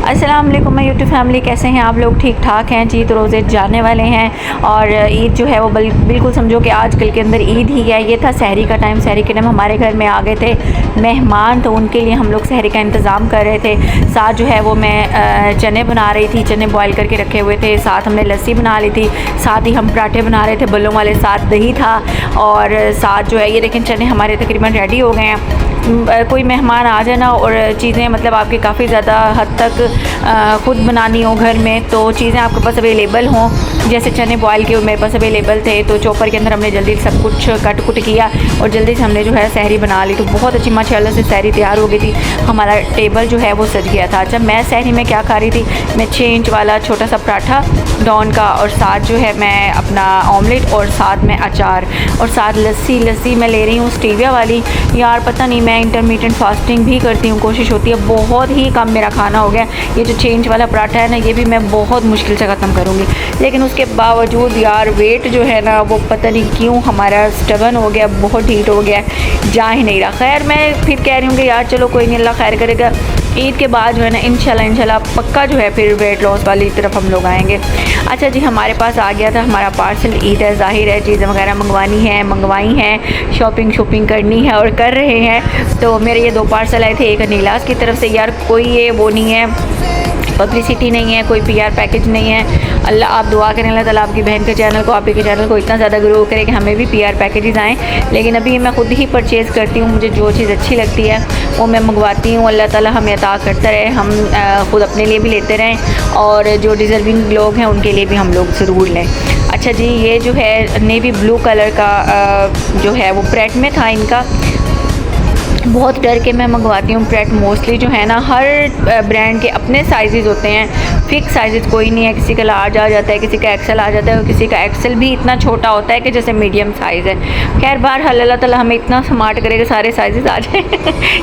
अस्सलाम वालेकुम मैं यूट्यूब फैमिली, कैसे हैं आप लोग? ठीक ठाक हैं जी। तो रोज़े जाने वाले हैं और ईद जो है वो बिल्कुल समझो कि आजकल के अंदर ईद ही है। ये था सहरी का टाइम। सहरी के टाइम हमारे घर में आ गए थे मेहमान, तो उनके लिए हम लोग सहरी का इंतज़ाम कर रहे थे। साथ जो है वो मैं चने बना रही थी, चने बॉयल करके रखे हुए थे। साथ हमने लस्सी बना ली थी, साथ ही हम पराठे बना रहे थे बल्लों वाले, साथ दही था और साथ जो है ये देखें चने हमारे तकरीबन रेडी हो गए हैं। कोई मेहमान आ जाए ना और चीज़ें मतलब आपके काफ़ी ज़्यादा हद तक ख़ुद बनानी हो घर में, तो चीज़ें आपके पास अवेलेबल हों। जैसे चने बॉयल के मेरे पास अवेलेबल थे, तो चॉपर के अंदर हमने जल्दी सब कुछ कट कुट किया और जल्दी से हमने जो है सहरी बना ली। तो बहुत अच्छी माशाल्लाह से सहरी तैयार हो गई थी। हमारा टेबल जो है वो सज गया था। जब मैं सहरी में क्या खा रही थी, मैं 6 इंच वाला छोटा सा पराठा डॉन का, और साथ जो है मैं अपना ऑमलेट और साथ में अचार और साथ लस्सी मैं ले रही हूँ स्टीविया वाली। यार पता नहीं, मैं इंटरमीडिएट फास्टिंग भी करती हूँ, कोशिश होती है। बहुत ही कम मेरा खाना हो गया। ये जो 6 इंच वाला पराठा है ना, ये भी मैं बहुत मुश्किल से ख़त्म करूँगी, लेकिन उसके बावजूद यार वेट जो है ना वो पता नहीं क्यों हमारा स्टबन हो गया, बहुत हीट हो गया, जा ही नहीं रहा। खैर मैं फिर कह रही हूँ कि यार चलो कोई नहीं, अल्लाह खैर करेगा। ईद के बाद जो है ना इंशाल्लाह पक्का जो है फिर वेट लॉस वाली तरफ हम लोग आएंगे। अच्छा जी, हमारे पास आ गया था हमारा पार्सल। ईद है, ज़ाहिर है चीज़ें वगैरह मंगवाई हैं, शॉपिंग करनी है और कर रहे हैं। तो मेरे ये 2 पार्सल आए थे, एक नीलास की तरफ से। यार कोई ये वो नहीं है, पब्लिसिटी नहीं है, कोई पीआर पैकेज नहीं है। अल्लाह आप दुआ करें, अल्लाह ताला आपकी बहन के चैनल को, आप ही के चैनल को इतना ज़्यादा ग्रो करे कि हमें भी पीआर पैकेजेस आएँ। लेकिन अभी मैं ख़ुद ही परचेज़ करती हूँ, मुझे जो चीज़ अच्छी लगती है वो मैं मंगवाती हूँ। अल्लाह ताला हमें अता करता रहे, हम ख़ुद अपने लिए भी लेते रहें और जो डिज़र्विंग लोग हैं उनके लिए भी हम लोग ज़रूर लें। अच्छा जी, ये जो है नेवी ब्लू कलर का जो है वो प्रेट में था इनका। बहुत डर के मैं मंगवाती हूँ प्रेट। मोस्टली जो है ना हर ब्रांड के अपने साइज़ होते हैं, फ़िक्स साइज़ कोई नहीं है। किसी का लार्ज आ जाता है, किसी का एक्सेल आ जाता है और किसी का एक्सेल भी इतना छोटा होता है कि जैसे मीडियम साइज़ है। खैर बहरहाल अल्लाह ताला हमें इतना स्मार्ट करेगा सारे साइज़ आ जाए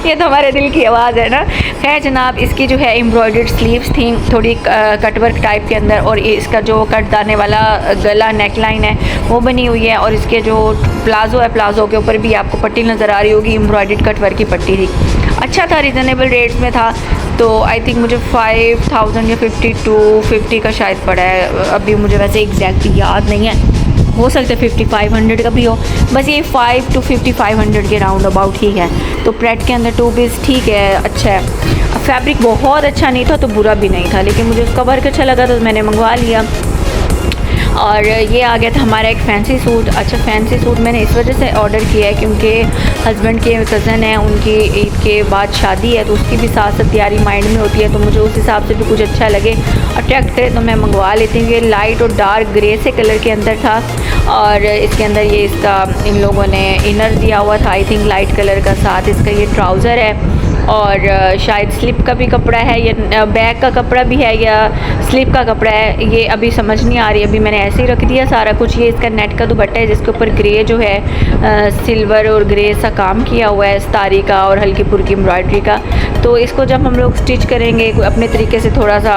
ये तो हमारे दिल की आवाज़ है ना। खैर जनाब, इसकी जो है एम्ब्रॉयडर्ड स्लीव्स थी थोड़ी कटवर्क टाइप के अंदर, और इसका जो कटदाने वाला गला नेक लाइन है वो बनी हुई है, और इसके जो प्लाज़ो है, प्लाज़ो के ऊपर भी आपको पट्टी नज़र आ रही होगी, एम्ब्रॉयडर्ड कटवर्क की पट्टी थी। अच्छा था, रिजनेबल रेट्स में था। तो आई थिंक मुझे 5000 या 5250 का शायद पड़ा है। अभी मुझे वैसे एग्जैक्ट याद नहीं है, हो सकता है 5500 का भी हो। बस ये 5 to 5500 के राउंड अबाउट ही है। तो प्रेट के अंदर 2 पीस ठीक है, अच्छा है। फैब्रिक बहुत अच्छा नहीं था तो बुरा भी नहीं था, लेकिन मुझे उसका वर्क अच्छा लगा तो मैंने मंगवा लिया। और ये आ गया था हमारा एक फैंसी सूट। अच्छा, फैंसी सूट मैंने इस वजह से ऑर्डर किया है क्योंकि हस्बैंड के कज़न है, उनकी ईद के बाद शादी है, तो उसकी भी साथ साथ तैयारी माइंड में होती है। तो मुझे उस हिसाब से भी कुछ अच्छा लगे, अट्रैक्ट करे, तो मैं मंगवा लेती हूँ। ये लाइट और डार्क ग्रे से कलर के अंदर था, और इसके अंदर ये इसका इन लोगों ने इनर दिया हुआ था, आई थिंक लाइट कलर का। साथ इसका ये ट्राउज़र है और शायद स्लिप का भी कपड़ा है, या बैग का कपड़ा भी है, या स्लिप का कपड़ा है, ये अभी समझ नहीं आ रही। अभी मैंने ऐसे ही रख दिया सारा कुछ। ये इसका नेट का दुपट्टा है जिसके ऊपर ग्रे जो है सिल्वर और ग्रे सा काम किया हुआ है, स्टारी का और हल्की फुल्की एम्ब्रॉयडरी का। तो इसको जब हम लोग स्टिच करेंगे अपने तरीके से, थोड़ा सा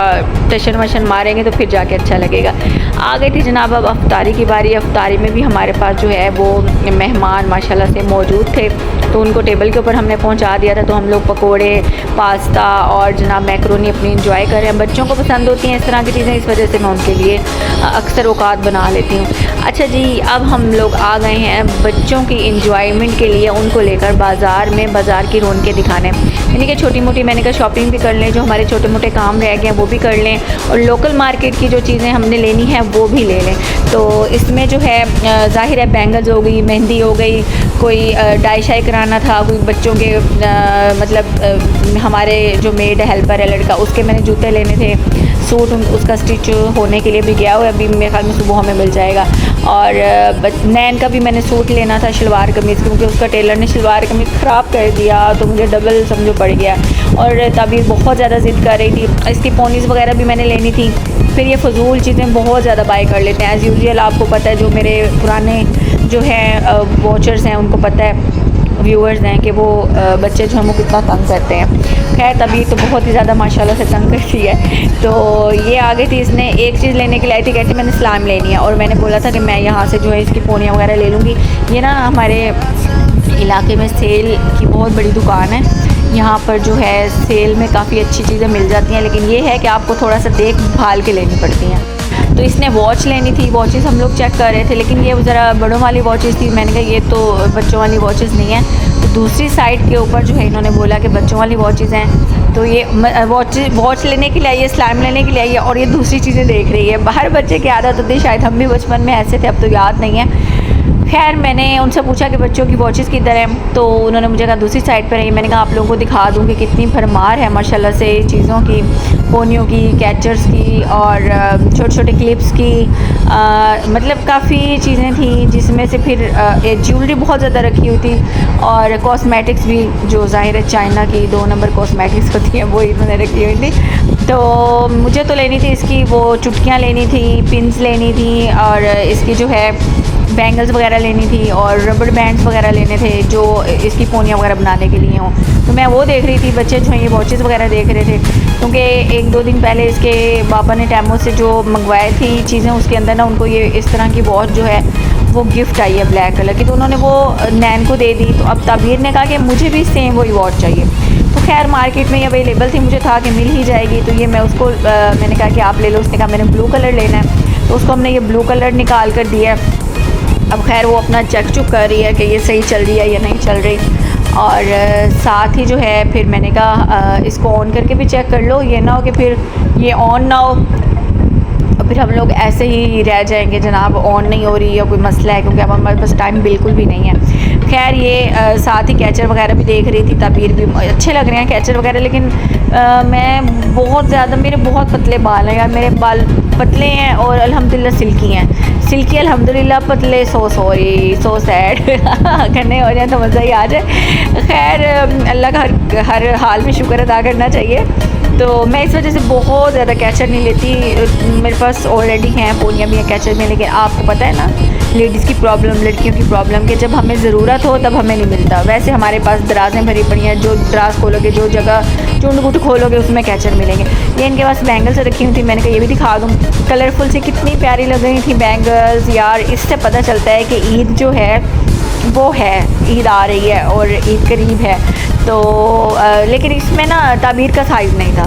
टशन वशन मारेंगे तो फिर जाके अच्छा लगेगा। आ गई थी जनाब अब अफ्तारी की बारी। अफ्तारी में भी हमारे पास जो है वो मेहमान माशाल्लाह से मौजूद थे, तो उनको टेबल के ऊपर हमने पहुंचा दिया था। तो हम लोग पकोड़े, पास्ता और जनाब मैक्रोनी अपनी इंजॉय कर रहे हैं। बच्चों को पसंद होती हैं इस तरह की चीज़ें, इस वजह से मैं उनके लिए अक्सर औकात बना लेती हूँ। अच्छा जी, अब हम लोग आ गए हैं बच्चों की इंजॉयमेंट के लिए उनको लेकर बाज़ार में, बाज़ार की रौनकें दिखाने। यानी कि छोटी मोटी मैंने कहा शॉपिंग भी कर लें, जो हमारे छोटे मोटे काम रह गए हैं वो भी कर लें, और लोकल मार्केट की जो चीज़ें हमने लेनी है वो भी ले लें। तो इसमें जो है ज़ाहिर है बैंगल्स हो गई, मेहंदी हो गई, कोई डाई शाई कराना था, कोई बच्चों के हमारे जो मेड हेल्पर है लड़का, उसके मैंने जूते लेने थे। सूट उसका स्टिच होने के लिए भी गया हुआ है, अभी मेरे ख्याल में सुबह हमें मिल जाएगा। और नैन का भी मैंने सूट लेना था, शलवार कमीज़, क्योंकि उसका टेलर ने शलवार कमीज़ ख़राब कर दिया तो मुझे डबल समझो पड़ गया। और तभी बहुत ज़्यादा ज़िद कर रही थी। इसकी पोनीज़ वगैरह भी मैंने लेनी थी। फिर ये फ़जूल चीज़ें बहुत ज़्यादा बाय कर लेते हैं एज़ यूजुअल। आपको पता है, जो मेरे पुराने जो हैं वॉचर्स हैं उनको पता है, व्यूअर्स हैं, कि वो बच्चे जो हैं वो कितना तंग करते हैं। खैर तभी तो बहुत ही ज़्यादा माशाल्लाह से तंग करती है। तो ये आ गई थी, इसने एक चीज़ लेने के लिए आई थी, कहती मैंने स्लाइम लेनी है, और मैंने बोला था कि मैं यहाँ से जो है इसकी पोनियाँ वगैरह ले लूँगी। ये ना हमारे इलाके में सेल की बहुत बड़ी दुकान है, यहाँ पर जो है सेल में काफ़ी अच्छी चीज़ें मिल जाती हैं, लेकिन ये है कि आपको थोड़ा सा देख भाल के लेनी पड़ती हैं। तो इसने वॉच लेनी थी, वॉचेस हम लोग चेक कर रहे थे, लेकिन ये ज़रा बड़ों वाली वॉचेस थी। मैंने कहा ये तो बच्चों वाली वॉचेस नहीं है। तो दूसरी साइड के ऊपर जो है इन्होंने बोला कि बच्चों वाली वॉचेस हैं। तो ये वॉच लेने के लिए आई है, स्लाइम लेने के लिए आई है, और ये दूसरी चीज़ें देख रही है। बाहर बच्चे की आदत होती है, शायद हम भी बचपन में ऐसे थे, अब तो याद नहीं है। खैर मैंने उनसे पूछा कि बच्चों की वॉचेस किधर हैं, तो उन्होंने मुझे कहा दूसरी साइड पर है। मैंने कहा आप लोगों को दिखा दूँ कि कितनी भरमार है माशाल्लाह से चीज़ों की, पोनियों की, कैचर्स की, और छोटे छोटे क्लिप्स की। मतलब काफ़ी चीज़ें थी, जिसमें से फिर ज्वेलरी बहुत ज़्यादा रखी हुई थी, और कॉस्मेटिक्स भी, जो ज़ाहिर है चाइना की 2 नंबर कॉस्मेटिक्स होती हैं, वो इन्होंने रखी हुई थी। तो मुझे तो लेनी थी इसकी वो चुटकियाँ लेनी थी, पिन्स लेनी थी, और इसकी जो है बैंगल्स वगैरह लेनी थी, और रबड़ बैंड्स वगैरह लेने थे जो इसकी पोनियाँ वगैरह बनाने के लिए हों। तो मैं वो देख रही थी, बच्चे जो हैं ये वॉचेस वगैरह देख रहे थे, क्योंकि 1-2 दिन पहले इसके पापा ने टेमो से जो मंगवाए थी चीज़ें, उसके अंदर ना उनको ये इस तरह की वॉच जो है वो गिफ्ट आई है ब्लैक कलर की। तो उन्होंने वो नैन को दे दी। तो अब ताबीर ने कहा कि मुझे भी सेम वही वॉच चाहिए। तो खैर मार्केट में ये अवेलेबल थी, मुझे था कि मिल ही जाएगी। तो ये मैं उसको मैंने कहा कि आप ले लो। उसने कहा मैंने ब्लू कलर लेना है, तो उसको हमने ये ब्लू कलर निकाल कर दिया। अब खैर वो अपना चेक चुक कर रही है कि ये सही चल रही है या नहीं चल रही। और साथ ही जो है फिर मैंने कहा इसको ऑन करके भी चेक कर लो, ये ना हो कि फिर ये ऑन ना हो और फिर हम लोग ऐसे ही रह जाएंगे जनाब ऑन नहीं हो रही या कोई मसला है, क्योंकि अब हमारे पास टाइम बिल्कुल भी नहीं है। खैर ये साथ ही कैचर वगैरह भी देख रही थी। ताबीर भी अच्छे लग रहे हैं कैचर वगैरह, लेकिन मैं बहुत ज़्यादा, मेरे बहुत पतले बाल हैं यार, मेरे बाल पतले हैं और अल्हम्दुलिल्लाह सिल्की हैं। सिल्की अल्हम्दुलिल्लाह, पतले सो सैड करने हो जाए तो मज़ा ही आ जाए। खैर अल्लाह का हर हाल में शुक्र अदा करना चाहिए। तो मैं इस वजह से बहुत ज़्यादा कैचर नहीं लेती। मेरे पास ऑलरेडी हैं, पोनियाँ भी हैं कैचर में, लेकिन आपको पता है ना लेडीज़ की प्रॉब्लम, लड़कियों की प्रॉब्लम, कि जब हमें ज़रूरत हो तब हमें नहीं मिलता। वैसे हमारे पास दराज़ें भरी पड़ी हैं, जो दराज खोलोगे, जो जगह चुंड गुट खोलोगे उसमें कैचर मिलेंगे। ये इनके पास बैंगल्स रखी हुई थी, मैंने कहा ये भी दिखा दूँ। कलरफुल से कितनी प्यारी लग रही थी बैंगल्स यार। इससे पता चलता है कि ईद जो है वो है, ईद आ रही है और ईद करीब है। तो लेकिन इसमें ना ताबीर का साइज़ नहीं था।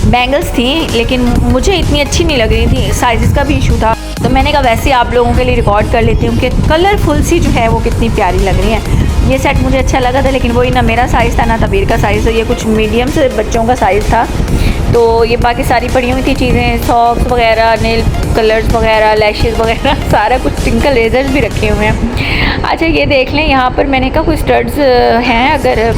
बैंगल्स थी लेकिन मुझे इतनी अच्छी नहीं लग रही थी, साइज़ का भी इशू था। तो मैंने कहा वैसे आप लोगों के लिए रिकॉर्ड कर लेती हूँ कि कलरफुल सी जो है वो कितनी प्यारी लग रही है। ये सेट मुझे अच्छा लगा था, लेकिन वही ना मेरा साइज़ था ना ताबीर का साइज़। तो ये कुछ मीडियम से बच्चों का साइज़ था। तो ये बाकी सारी पड़ी हुई थी चीज़ें, सॉक्स वगैरह, नेल कलर्स वगैरह, लैशेज़ वगैरह, सारा कुछ। टिंकल रेजर्स भी रखे हुए हैं। अच्छा ये देख लें यहाँ पर, मैंने कहा कोई स्टड्स हैं अगर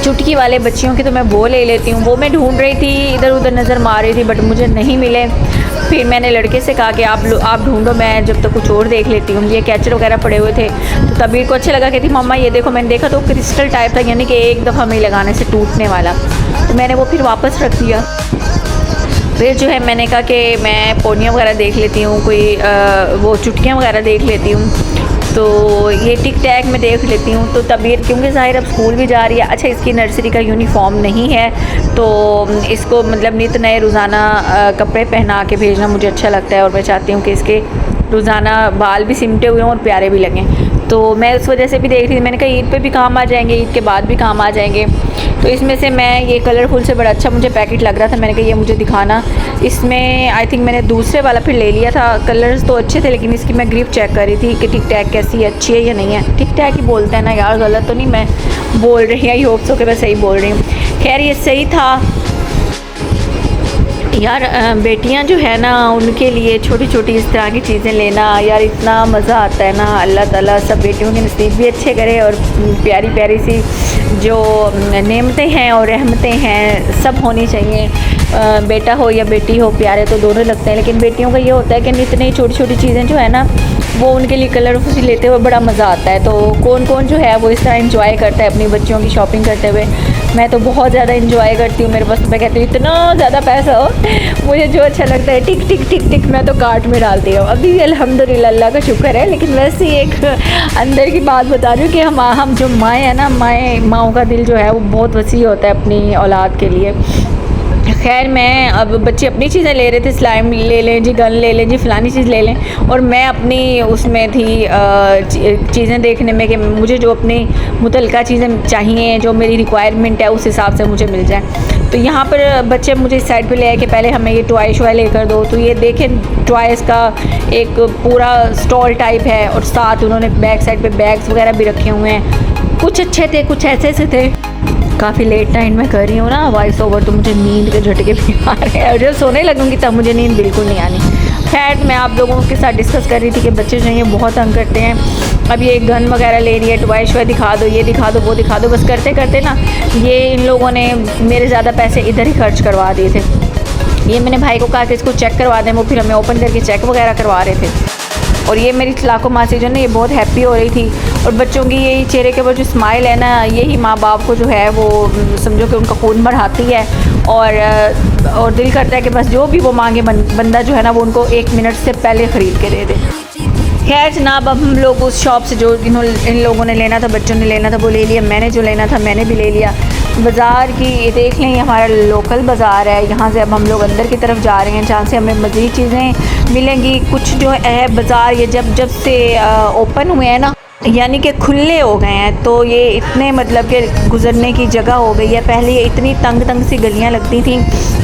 चुटकी वाले बच्चियों की तो मैं वो ले लेती हूँ। वो मैं ढूंढ रही थी, इधर उधर नज़र मार रही थी, बट मुझे नहीं मिले। फिर मैंने लड़के से कहा कि आप ढूंढो, मैं जब तक कुछ और देख लेती हूँ। ये कैचर वगैरह पड़े हुए थे, तो तबीर को अच्छा लगा, कहती मम्मा ये देखो। मैंने देखा तो क्रिस्टल टाइप था, यानी कि एक दफ़ा में लगाने से टूटने वाला। तो मैंने वो फिर वापस रख दिया। फिर जो है मैंने कहा कि मैं पोनियाँ वगैरह देख लेती हूँ, कोई वो चुटकियाँ वगैरह देख लेती हूँ। तो ये टिक टैक में देख लेती हूँ। तो तबीर क्योंकि ज़ाहिर अब स्कूल भी जा रही है। अच्छा इसकी नर्सरी का यूनिफॉर्म नहीं है, तो इसको मतलब नित नए रोज़ाना कपड़े पहना के भेजना मुझे अच्छा लगता है, और मैं चाहती हूँ कि इसके रोज़ाना बाल भी सिमटे हुए हों और प्यारे भी लगें। तो मैं उस वजह से भी देख रही थी। मैंने कहा ईद पे भी काम आ जाएंगे, ईद के बाद भी काम आ जाएंगे। तो इसमें से मैं ये कलरफुल से बड़ा अच्छा मुझे पैकेट लग रहा था, मैंने कहा ये मुझे दिखाना। इसमें आई थिंक मैंने दूसरे वाला फिर ले लिया था। कलर्स तो अच्छे थे, लेकिन इसकी मैं ग्रिप चेक कर रही थी कि टिक टैक कैसी है, अच्छी है या नहीं है। टिक टैक ही बोलते हैं ना यार, गलत तो नहीं मैं बोल रही है, आई होप सो कि मैं सही बोल रही हूँ। खैर ये सही था यार। बेटियां जो है ना उनके लिए छोटी छोटी इस तरह की चीज़ें लेना यार इतना मज़ा आता है ना। अल्लाह ताला सब बेटियों के नसीब भी अच्छे करे, और प्यारी प्यारी सी जो नेमतें हैं और रहमतें हैं सब होनी चाहिए। बेटा हो या बेटी हो, प्यारे तो दोनों लगते हैं, लेकिन बेटियों का ये होता है कि इतनी छोटी छोटी चीज़ें जो है ना वो उनके लिए कलरफुल लेते हुए बड़ा मज़ा आता है। तो कौन कौन जो है वो इस तरह इंजॉय करता है अपनी बच्चियों की शॉपिंग करते हुए। मैं तो बहुत ज़्यादा इंजॉय करती हूँ। मेरे पास मैं कहती हूँ इतना ज़्यादा पैसा हो, मुझे जो अच्छा लगता है टिक टिक टिक टिक मैं तो कार्ट में डालती हूँ। अभी अल्हम्दुलिल्लाह अल्लाह का शुक्र है। लेकिन वैसे ही एक अंदर की बात बता रही हूँ कि हम जो माएँ हैं ना, माओं का दिल जो है वो बहुत वसी होता है अपनी औलाद के लिए। खैर मैं अब बच्चे अपनी चीज़ें ले रहे थे, स्लाइम ले लें जी, गन ले लें जी, फ़लानी चीज़ ले लें, और मैं अपनी उसमें थी चीज़ें देखने में कि मुझे जो अपनी मुतल्लिका चीज़ें चाहिए, जो मेरी रिक्वायरमेंट है उस हिसाब से मुझे मिल जाए। तो यहाँ पर बच्चे मुझे इस साइड पे ले आए कि पहले हमें ये टॉय शॉय लेकर दो। तो ये देखें टॉयज़ का एक पूरा स्टॉल टाइप है, और साथ उन्होंने बैक साइड पे बैग्स वगैरह भी रखे हुए हैं। कुछ अच्छे थे, कुछ ऐसे से थे। काफ़ी लेट नाइट में कर रही हूँ ना वॉइस ओवर, तो मुझे नींद के झटके भी आ रहे हैं, और जब सोने लगूँगी तब मुझे नींद बिल्कुल नहीं आनी। खैर मैं आप लोगों के साथ डिस्कस कर रही थी कि बच्चे जो हैं ये बहुत तंग करते हैं। अब ये गन वगैरह ले रही है, टॉय शॉय दिखा दो, ये दिखा दो, वो दिखा दो, बस करते करते ना ये इन लोगों ने मेरे ज़्यादा पैसे इधर ही खर्च करवा दिए थे। ये मैंने भाई को कहा कि इसको चेक करवा दें, वो फिर हमें ओपन करके चेक वगैरह करवा रहे थे। और ये मेरी लाखों मासी जो है ये बहुत हैप्पी हो रही थी, और बच्चों की यही चेहरे के ऊपर जो स्माइल है ना, यही माँ बाप को जो है वो समझो कि उनका खून बढ़ाती है, और दिल करता है कि बस जो भी वो मांगे बंदा जो है ना वो उनको 1 मिनट से पहले ख़रीद के दे दे। खैर जनाब, अब हम लोग उस शॉप से जो इन लोगों ने लेना था, बच्चों ने लेना था, वो ले लिया। मैंने जो लेना था मैंने भी ले लिया। बाज़ार की ये देख लें, ये हमारा लोकल बाज़ार है। यहाँ से अब हम लोग अंदर की तरफ जा रहे हैं, जहाँ से हमें मज़ीद चीज़ें मिलेंगी। कुछ जो है बाज़ार ये जब से ओपन हुए हैं ना, यानी कि खुले हो गए हैं, तो ये इतने मतलब कि गुज़रने की जगह हो गई है। पहले ये इतनी तंग तंग सी गलियाँ लगती थी,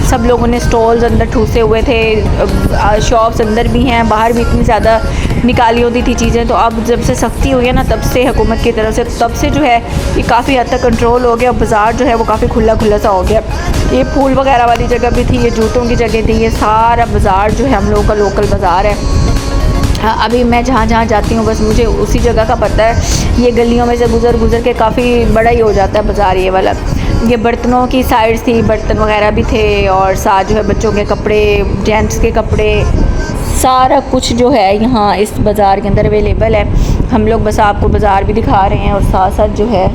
सब लोगों ने स्टॉल्स अंदर ठूसे हुए थे, शॉप्स अंदर भी हैं, बाहर भी इतनी ज़्यादा निकाली होती थी चीज़ें। तो अब जब से सख्ती हुई है ना, तब से हुकूमत की तरफ से, तब से जो है ये काफ़ी हद तक कंट्रोल हो गया, और बाज़ार जो है वो काफ़ी खुला खुला सा हो गया। ये फूल वगैरह वाली जगह भी थी, ये जूतों की जगह थी, ये सारा बाज़ार जो है हम लोगों का लोकल बाज़ार है। हाँ, अभी मैं जहाँ जहाँ जाती हूँ बस मुझे उसी जगह का पता है। ये गलियों में से गुज़र के काफ़ी बड़ा ही हो जाता है बाज़ार ये वाला। ये बर्तनों की साइड थी, बर्तन वगैरह भी थे, और साथ जो है बच्चों के कपड़े, जेंट्स के कपड़े, सारा कुछ जो है यहाँ इस बाज़ार के अंदर अवेलेबल है। हम लोग बस आपको बाज़ार भी दिखा रहे हैं, और साथ साथ जो है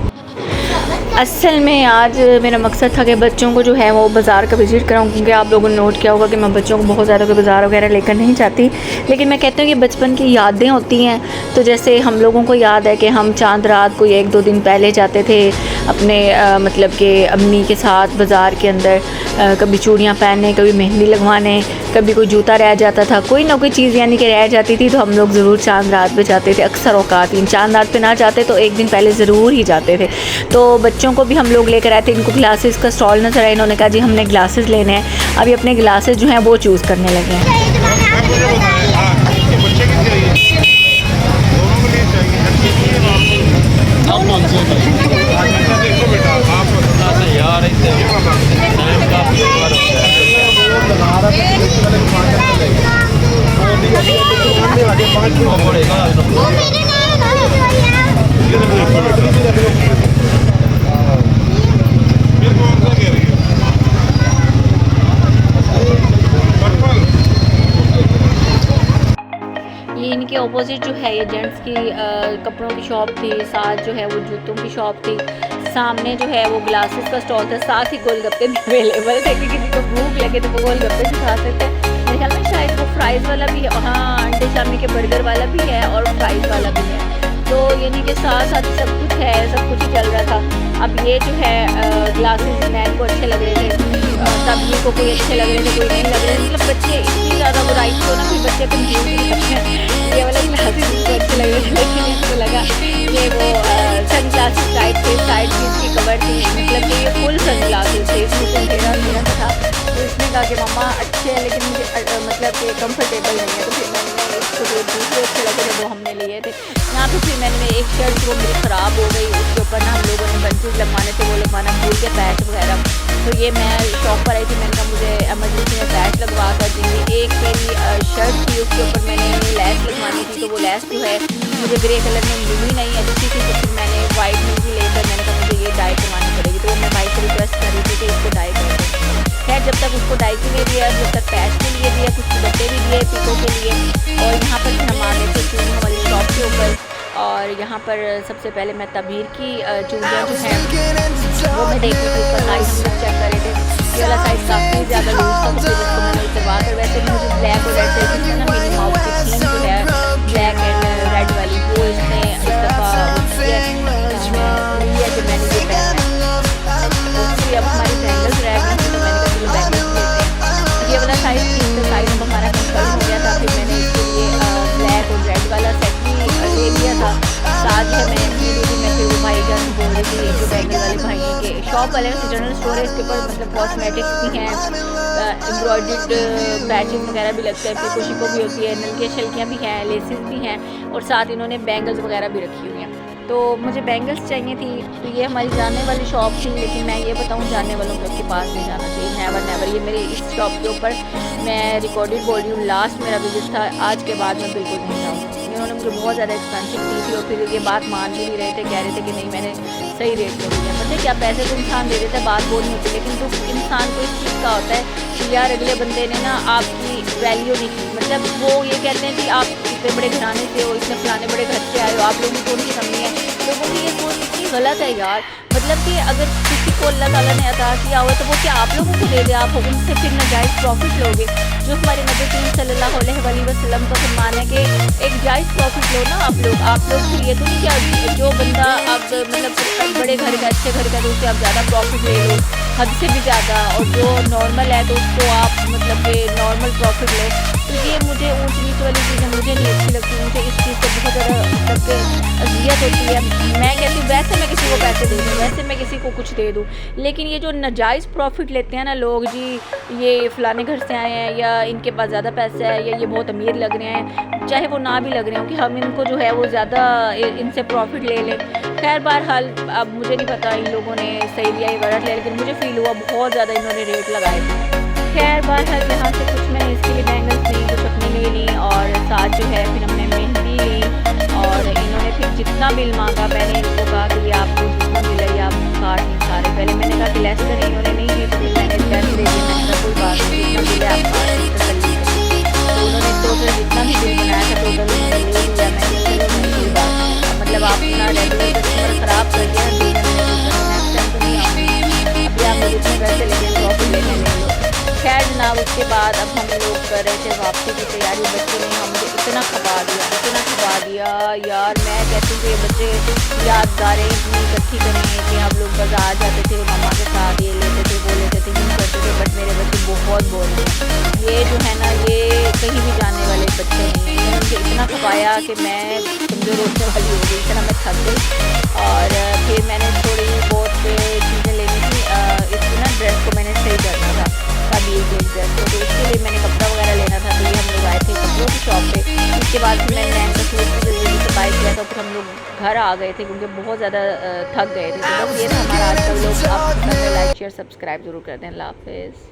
असल में आज मेरा मकसद था कि बच्चों को जो है वो बाज़ार का विज़िट कराऊँ, क्योंकि आप लोगों ने नोट किया होगा कि मैं बच्चों को बहुत ज़्यादा कोई बाज़ार वगैरह लेकर नहीं चाहती। लेकिन मैं कहती हूँ कि बचपन की यादें होती हैं, तो जैसे हम लोगों को याद है कि हम चांद रात को 1-2 दिन पहले जाते थे अपने मतलब कि अम्मी के साथ बाज़ार के अंदर, कभी चूड़ियाँ पहनने, कभी मेहंदी लगवाने, कभी कोई जूता रह जाता था, कोई ना कोई चीज़ यानी कि रह जाती थी, तो हम लोग ज़रूर चांद रात पे जाते थे। अक्सर औकात चांद रात पे ना जाते तो एक दिन पहले ज़रूर ही जाते थे। तो बच्चों को भी हम लोग लेकर आए थे, इनको ग्लासेस का स्टॉल नज़र आया, इन्होंने कहा जी हमने ग्लासेस लेने हैं। अभी अपने ग्लासेस जो हैं वो चूज़ करने लगे हैं। ये इनके ऑपोजिट जो है ये जेंट्स की कपड़ों की शॉप थी, साथ जो है वो जूतों की शॉप थी, सामने जो है वो ग्लासेस का स्टॉल था, साथ ही गोलगप्पे भी अवेलेबल थे कि किसी को भूख लगे तो वो गोलगप्पे भी खा सकते हैं। मेरे ख्याल में शायद वो फ्राइज़ वाला भी है, हाँ अंडे शामी के बर्गर वाला भी है और फ्राइज़ वाला भी है। तो यानी कि साथ साथ सब कुछ है, सब कुछ ही चल रहा था। अब ये जो है ग्लासेस नैन को अच्छे लग रहे थे, तब को कोई अच्छे लग रहे थे, कोई नहीं लग रहे थे। मतलब बच्चे इतनी ज़्यादा वैरायटी हो ना, कोई बच्चे कंफ्यूज नहीं करते हैं। ये वाला ग्लासेस मुझे अच्छे लग रहे थे, लेकिन इसको लगा ये वो सन ग्लासेस टाइप थे, साइड भी इसकी कवर थी, मतलब कि ये फुल सन ग्लासेस थे, इसमें कोई मेरा था। तो इसने कहा कि मम्मा अच्छे हैं लेकिन मुझे मतलब कि कम्फर्टेबल नहीं है। तो फिर मैंने इसको जो दूसरे अच्छे लगे थे वो हमने लिए थे। यहाँ पे फिर मैंने एक शर्ट वो मेरी ख़राब हो गई, उसके ऊपर ना हम लोगों ने बंचेस लगवाने थे, वो लगवाना भूल के पैच वगैरह। तो ये मैं शॉप पर आई थी, मैंने कहा मुझे एमरजेंसी में पैच लगवा कर दीजिए। एक मेरी शर्ट थी उसके ऊपर मैंने लैस लगवानी थी, तो वो लैस जो है मुझे ग्रे कलर में मिली नहीं अच्छी थी, तो फिर मैंने वाइट में भी लेकर मैंने कहा मुझे ये डाई करवानी पड़ेगी। तो मैं भाई से रिक्वेस्ट कर रही थी कि इसको डाई कर दो। खैर जब तक उसको डाई के लिए दिया, जब तक पैच के लिए दिया, कुछ दुपट्टे भी दिए पीको के लिए। और यहाँ पर हम आ गए थे चूड़ियों वाली शॉप के ऊपर, और यहाँ पर सबसे पहले मैं तबीर की चूड़ियाँ जो हैं वो मैं देख रही थी, उसका साइज़ हम लोग चेक कर रहे थे। ये वाला साइज़ काफ़ी ज़्यादा लूज था, तो फिर उसको मैंने उतरवा कर, वैसे भी मुझे ब्लैक और रेड साइज में ना मिनी माउस की थीम जो है ब्लैक एंड रेड वाली, वो इसने इस दफ़ा कि मैंने ये पहना है। तो फिर अब हमारी बैंगल्स रह गई, तो मैंने कहा चलो बैंगल्स शॉप वाले का जनरल स्टोर है, इसके ऊपर मतलब कॉस्मेटिक्स भी हैं, एम्ब्रॉयड पैचेस वगैरह भी लगते हैं, पिको शिको भी होती है, नलकियाँ शलकियाँ भी हैं, लेसेस भी हैं, और साथ इन्होंने बैंगल्स वगैरह भी रखी हुई हैं। तो मुझे बैंगल्स चाहिए थी, तो ये हमारी जानने वाली शॉप थी, लेकिन मैं ये बताऊँ जानने वालों के पास नहीं जाना चाहिए, नेवर नेवर। ये मेरी इस शॉप के ऊपर मैं रिकॉर्डेड बोल रही हूँ, लास्ट मेरा विजिट था, आज के बाद मैं बिल्कुल नहीं जाऊँगी। इन्होंने मुझे बहुत ज़्यादा एक्सपेंसिव दी थी और फिर ये बात मान भी नहीं रहे थे, कह रहे थे कि नहीं मैंने सही रेट में दिया। पता है क्या, पैसे तो इंसान दे देता है, बात बोल नहीं होती, लेकिन तो इंसान को इस चीज़ का होता है कि यार अगले बंदे ने ना आपकी वैल्यू नहीं की, मतलब वो ये कहते हैं कि आप इतने बड़े घराने से हो, इतने फलाने बड़े घर से आए हो, आप लोगों को उनकी कमी है। लोगों की ये सोच इतनी गलत है यार, मतलब कि अगर किसी को अल्लाह ताला ने अता किया हुआ तो वो क्या आप लोगों को दे दे, आप उनसे फिर नाजायज़ प्रॉफिट लोगे? जो हमारे नबी करीम सल्लल्लाहु अलैहि वसल्लम का फरमान है कि एक जायज़ प्रॉफिट लो ना आप लोग फिर ये तो नहीं क्या जो बंदा आप मतलब बड़े घर का अच्छे घर का तो उससे आप ज़्यादा प्रॉफिट ले लो, हद से भी ज़्यादा, और जो नॉर्मल है तो उसको आप मतलब कि नॉर्मल प्रॉफिट लो। तो ये मुझे ऊँच नीच वाली चीज़ें मुझे नहीं अच्छी लगती, मुझे इस चीज़ से बहुत ज़्यादा मतलब अजियत होती है। मैं कहती हूँ वैसे मैं किसी को पैसे दे दूँ, वैसे मैं किसी को कुछ दे दूँ, लेकिन ये जो नाजायज़ प्रॉफिट लेते हैं ना लोग, जी ये फ़लाने घर से आए हैं या इनके पास ज़्यादा पैसा है या ये बहुत अमीर लग रहे हैं, चाहे वो ना भी लग रहे हो, कि हम इनको जो है वो ज़्यादा इनसे प्रॉफिट ले लें। खैर बहरहाल अब मुझे नहीं पता इन लोगों ने सही लिया या गलत लिया, लेकिन मुझे फ़ील हुआ बहुत ज़्यादा इन्होंने रेट लगाए थे। खैर बहरहाल यहाँ से कुछ मैं इसके लिए बैंगल्स ली, कुछ अपने लिए ली, और साथ जो है फिर हमने मेहंदी ली, और इन्होंने फिर जितना बिल मांगा मैंने इनको कहा कि ये आपको जितना बिल है ये आप काट नहीं सारे। पहले मैंने कहा कि लेस करें, इन्होंने नहीं की, तो फिर मैंने पैसे दे दिए, मैंने कहा कोई बात नहीं, जितना बिल है आप काट नहीं। तो उन्होंने टोटल जितना भी बिल बनाया था टोटल उन्होंने ले लिया। मैंने कोई बात नहीं, मतलब आप अपना रेगुलर कस्टमर ख़राब कर दिया, नेक्स्ट टाइम तो नहीं आऊँगी, अभी आप मुझे इतने पैसे लेके प्रॉफिट लेने ले लो। खैर जनाब उसके बाद अब हम लोग कर रहे थे वापसी की तैयारी, बच्चों ने हमको इतना खपा दिया यार। मैं कहती हूँ कि ये बच्चे यादगारें इतनी इकट्ठी करें कि हम लोग बाज़ार जाते थे मम्मा के साथ, ये लेते थे वो लेते थे यूँ करते थे, बट मेरे बच्चे बहुत बोल रहे हैं, ये जो है ना ये कहीं भी जाने वाले बच्चे नहीं हैं। मुझे इतना खपाया कि मैं कमज़ोर होने वाली हो गई, इतना मैं थक गई। और फिर मैंने थोड़ी बहुत चीज़ें लेनी थी, इसकी ना ड्रेस को मैंने सही करना था, शादी की ड्रेस को, तो इसके लिए मैंने कपड़ा वगैरह लेना था। तो ये हम लोग आए थे कपड़ों की शॉप पे। इसके बाद फिर मैंने नैन का सूट की जल्दी से बाय किया था, फिर हम लोग घर आ गए थे क्योंकि बहुत ज़्यादा थक गए थे। तो बस ये था हमारा आज का व्लॉग। आप लाइक शेयर सब्सक्राइब ज़रूर कर दें। अल्लाह हाफ़िज़।